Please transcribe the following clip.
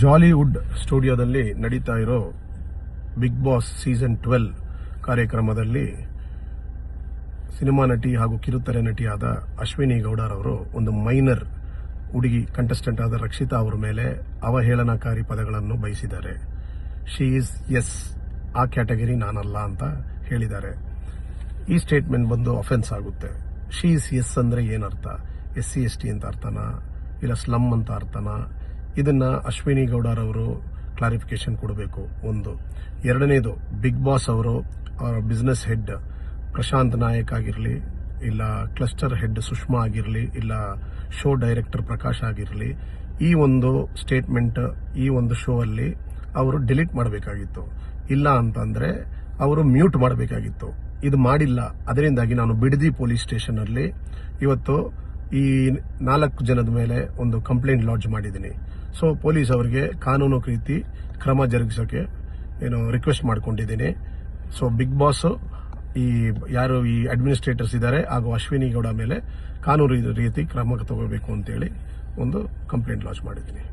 ಜಾಲಿವುಡ್ ಸ್ಟುಡಿಯೋದಲ್ಲಿ ನಡೀತಾ ಇರೋ ಬಿಗ್ ಬಾಸ್ ಸೀಸನ್ 12 ಕಾರ್ಯಕ್ರಮದಲ್ಲಿ ಸಿನಿಮಾ ನಟಿ ಹಾಗೂ ಕಿರುತೆರೆ ನಟಿಯಾದ ಅಶ್ವಿನಿ ಗೌಡರವರು ಒಂದು ಮೈನರ್ ಹುಡುಗಿ ಕಂಟೆಸ್ಟೆಂಟ್ ಆದ ರಕ್ಷಿತಾ ಅವರ ಮೇಲೆ ಅವಹೇಳನಕಾರಿ ಪದಗಳನ್ನು ಬಯಸಿದ್ದಾರೆ. ಶಿ ಈಸ್ ಎಸ್, ಆ ಕ್ಯಾಟಗರಿ ನಾನಲ್ಲ ಅಂತ ಹೇಳಿದ್ದಾರೆ. ಈ ಸ್ಟೇಟ್ಮೆಂಟ್ ಬಂದು ಅಫೆನ್ಸ್ ಆಗುತ್ತೆ. ಶಿ ಈಸ್ ಎಸ್ ಅಂದ್ರೆ ಏನರ್ಥ? SC ST ಅಂತ ಅರ್ಥನಾ, ಇಲ್ಲ ಸ್ಲಮ್ ಅಂತ ಅರ್ಥನಾ? ಇದನ್ನ ಅಶ್ವಿನಿ ಗೌಡರವರು ಕ್ಲಾರಿಫಿಕೇಶನ್ ಕೊಡಬೇಕು. ಒಂದು. ಎರಡನೇದು, ಬಿಗ್ ಬಾಸ್ ಅವರು ಬಿಸ್ನೆಸ್ ಹೆಡ್ ಪ್ರಶಾಂತ್ ನಾಯಕ್ ಆಗಿರಲಿ, ಇಲ್ಲ ಕ್ಲಸ್ಟರ್ ಹೆಡ್ ಸುಷ್ಮಾ ಆಗಿರಲಿ, ಇಲ್ಲ ಶೋ ಡೈರೆಕ್ಟರ್ ಪ್ರಕಾಶ್ ಆಗಿರಲಿ, ಈ ಒಂದು ಸ್ಟೇಟ್ಮೆಂಟ್ ಈ ಒಂದು ಶೋ ಅಲ್ಲಿ ಅವರು ಡಿಲೀಟ್ ಮಾಡಬೇಕಾಗಿತ್ತು. ಇಲ್ಲ ಅಂತಂದ್ರೆ ಅವರು ಮ್ಯೂಟ್ ಮಾಡಬೇಕಾಗಿತ್ತು. ಇದು ಮಾಡಿಲ್ಲ. ಅದರಿಂದಾಗಿ ನಾನು ಬಿಡದಿ ಪೊಲೀಸ್ ಸ್ಟೇಷನ್ ಅಲ್ಲಿ ಇವತ್ತು ಈ 4 ಜನದ ಮೇಲೆ ಒಂದು ಕಂಪ್ಲೇಂಟ್ ಲಾಡ್ಜ್ ಮಾಡಿದ್ದೀನಿ. ಸೊ ಪೊಲೀಸ್ ಅವರಿಗೆ ಕಾನೂನು ರೀತಿ ಕ್ರಮ ಜರುಗಿಸೋಕೆ ರಿಕ್ವೆಸ್ಟ್ ಮಾಡ್ಕೊಂಡಿದ್ದೀನಿ. ಸೊ ಬಿಗ್ ಬಾಸ್ ಯಾರು ಈ ಅಡ್ಮಿನಿಸ್ಟ್ರೇಟರ್ಸ್ ಇದ್ದಾರೆ ಹಾಗೂ ಅಶ್ವಿನಿ ಗೌಡ ಮೇಲೆ ಕಾನೂನು ರೀತಿ ಕ್ರಮ ತಗೋಬೇಕು ಅಂತೇಳಿ ಒಂದು ಕಂಪ್ಲೇಂಟ್ ಲಾಂಚ್ ಮಾಡಿದ್ದೀನಿ.